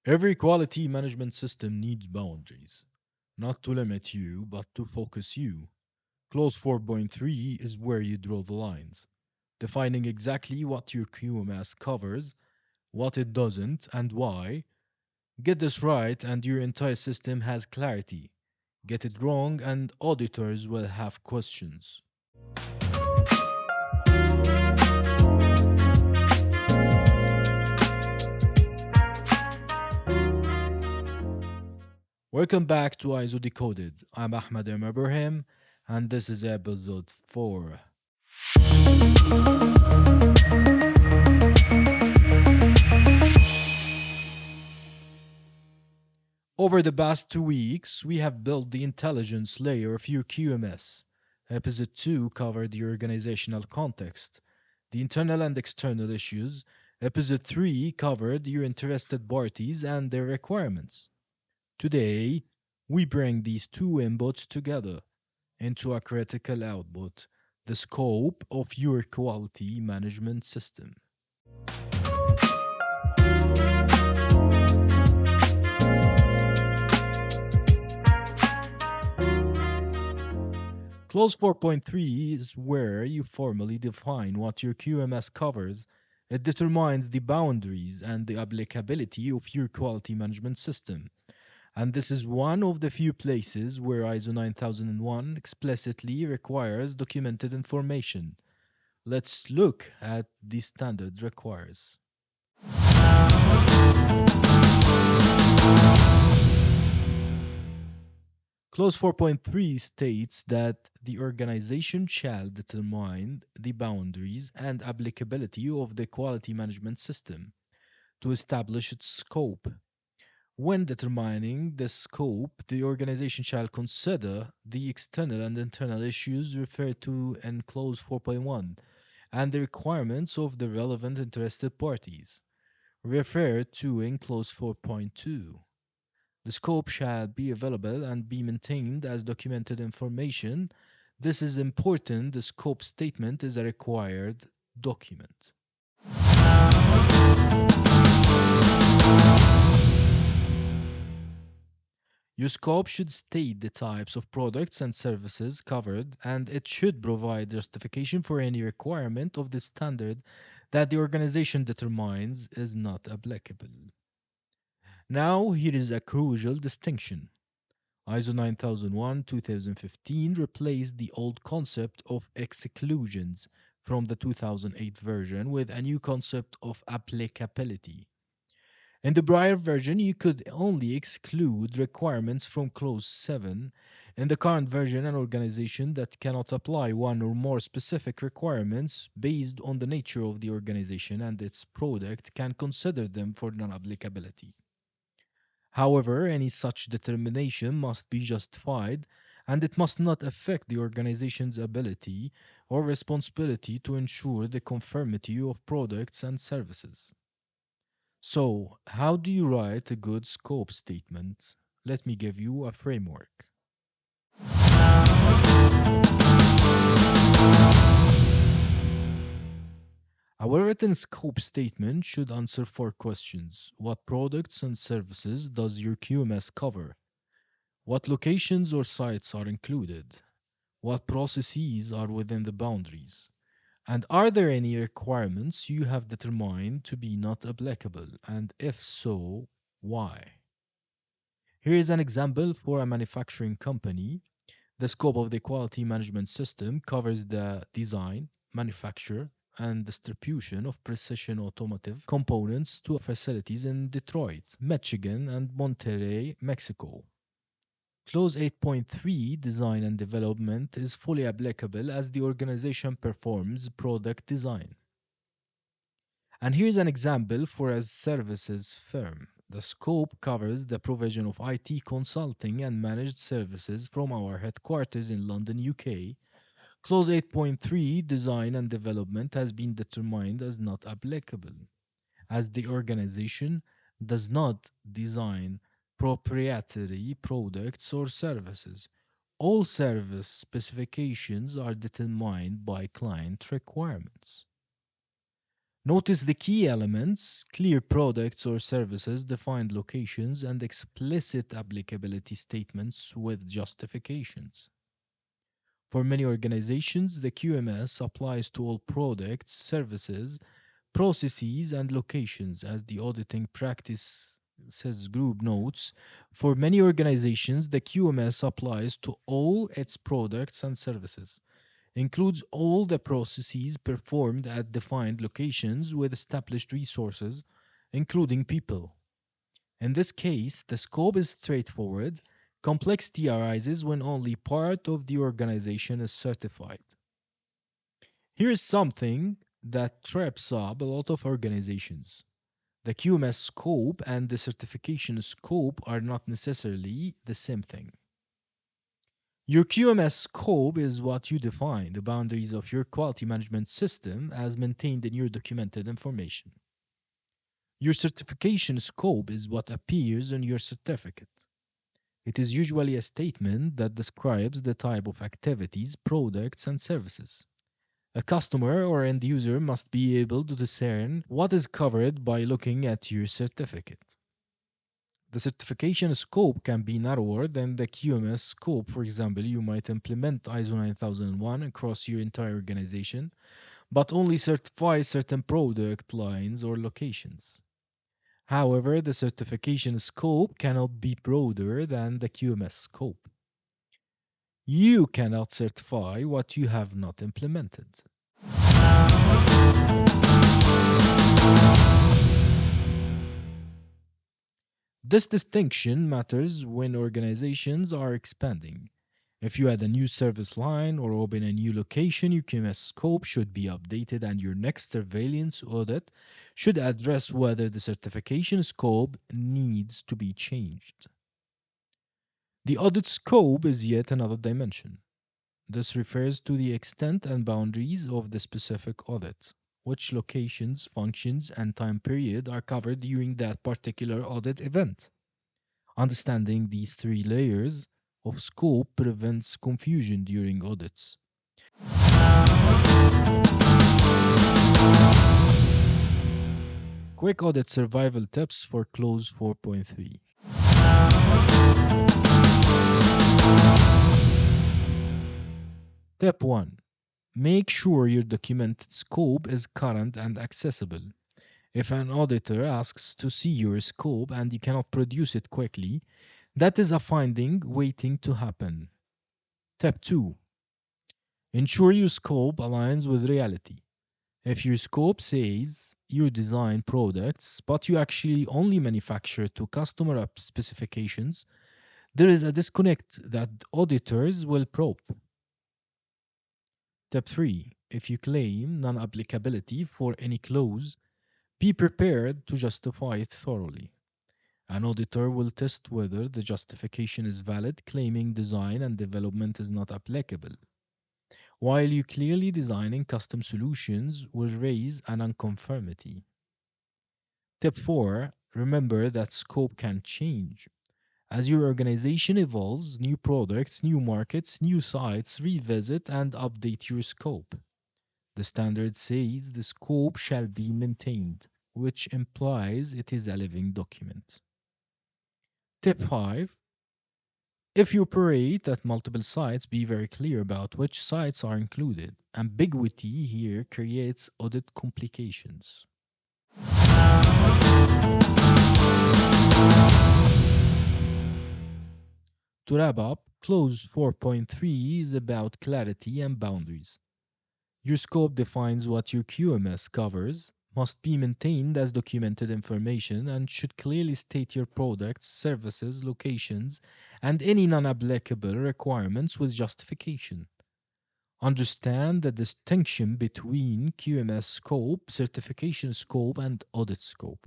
Every quality management system needs boundaries, not to limit you, but to focus you. Clause 4.3 is where you draw the lines, defining exactly what your QMS covers, what it doesn't, and why. Get this right, and your entire system has clarity. Get it wrong, and auditors will have questions. Welcome back to ISO Decoded. I'm Ahmed M. Ibraihm, and this is episode 4. Over the past 2 weeks, we have built the intelligence layer of your QMS. Episode 2 covered the organizational context, the internal and external issues. Episode 3 covered your interested parties and their requirements. Today, we bring these two inputs together into a critical output, the scope of your quality management system. Clause 4.3 is where you formally define what your QMS covers. It determines the boundaries and the applicability of your quality management system. And this is one of the few places where ISO 9001 explicitly requires documented information. Let's look at the standard requires. Clause 4.3 states that the organization shall determine the boundaries and applicability of the quality management system to establish its scope. When determining the scope, the organization shall consider the external and internal issues referred to in Clause 4.1 and the requirements of the relevant interested parties, referred to in Clause 4.2. The scope shall be available and be maintained as documented information. This is important. The scope statement is a required document. Your scope should state the types of products and services covered, and it should provide justification for any requirement of the standard that the organization determines is not applicable. Now, here is a crucial distinction. ISO 9001-2015 replaced the old concept of exclusions from the 2008 version with a new concept of applicability. In the prior version, you could only exclude requirements from Clause 7. In the current version, an organization that cannot apply one or more specific requirements based on the nature of the organization and its product can consider them for non-applicability. However, any such determination must be justified, and it must not affect the organization's ability or responsibility to ensure the conformity of products and services. So, how do you write a good scope statement? Let me give you a framework. Our written scope statement should answer four questions. What products and services does your QMS cover? What locations or sites are included? What processes are within the boundaries? And are there any requirements you have determined to be not applicable? And if so, why? Here is an example for a manufacturing company. The scope of the quality management system covers the design, manufacture, and distribution of precision automotive components to facilities in Detroit, Michigan, and Monterrey, Mexico. Clause 8.3 Design and development is fully applicable as the organization performs product design. And here's an example for a services firm. The scope covers the provision of IT consulting and managed services from our headquarters in London, UK. Clause 8.3 Design and development has been determined as not applicable, as the organization does not design proprietary products or services. All service specifications are determined by client requirements. Notice the key elements: clear products or services, defined locations, and explicit applicability statements with justifications. For many organizations, the QMS applies to all products, services, processes, and locations, as the auditing practice says group notes. For many organizations, the QMS applies to all its products and services, includes all the processes performed at defined locations with established resources, including people. In this case, the scope is straightforward. Complexity arises when only part of the organization is certified. Here is something that trips up a lot of organizations. The QMS scope and the certification scope are not necessarily the same thing. Your QMS scope is what you define the boundaries of your quality management system as maintained in your documented information. Your certification scope is what appears on your certificate. It is usually a statement that describes the type of activities, products, and services. A customer or end user must be able to discern what is covered by looking at your certificate. The certification scope can be narrower than the QMS scope. For example, you might implement ISO 9001 across your entire organization, but only certify certain product lines or locations. However, the certification scope cannot be broader than the QMS scope. You cannot certify what you have not implemented. This distinction matters when organizations are expanding. If you add a new service line or open a new location, your QMS scope should be updated and your next surveillance audit should address whether the certification scope needs to be changed. The audit scope is yet another dimension. This refers to the extent and boundaries of the specific audit. Which locations, functions, and time period are covered during that particular audit event. Understanding these three layers of scope prevents confusion during audits. Quick audit survival tips for Close 4.3. Tip 1. Make sure your documented scope is current and accessible. If an auditor asks to see your scope and you cannot produce it quickly, that is a finding waiting to happen. Tip 2. Ensure your scope aligns with reality. If your scope says you design products, but you actually only manufacture to customer specifications, there is a disconnect that auditors will probe. Step 3. If you claim non-applicability for any clause, be prepared to justify it thoroughly. An auditor will test whether the justification is valid, claiming design and development is not applicable, while you clearly designing custom solutions will raise an unconformity. Tip 4. Remember that scope can change. As your organization evolves, new products, new markets, new sites, revisit and update your scope. The standard says the scope shall be maintained, which implies it is a living document. Tip 5. If you operate at multiple sites, be very clear about which sites are included. Ambiguity here creates audit complications. To wrap up, Clause 4.3 is about clarity and boundaries. Your scope defines what your QMS covers, must be maintained as documented information, and should clearly state your products, services, locations, and any non-applicable requirements with justification. Understand the distinction between QMS scope, certification scope, and audit scope.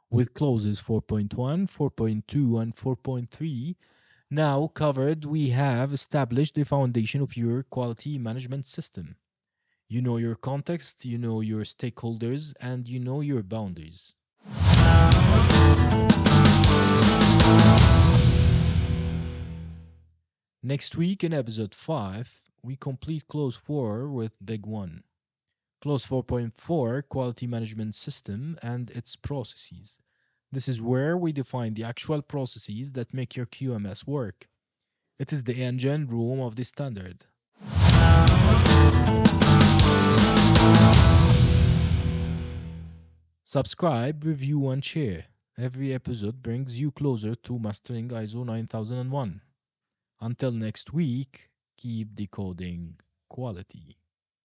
With clauses 4.1, 4.2, and 4.3 now covered, we have established the foundation of your quality management system. You know your context, you know your stakeholders, and you know your boundaries. Next week in episode 5, we complete clause 4 with big 1. Clause 4.4 Quality Management System and its processes. This is where we define the actual processes that make your QMS work. It is the engine room of the standard. Subscribe, review, and share. Every episode brings you closer to mastering ISO 9001. Until next week, keep decoding quality.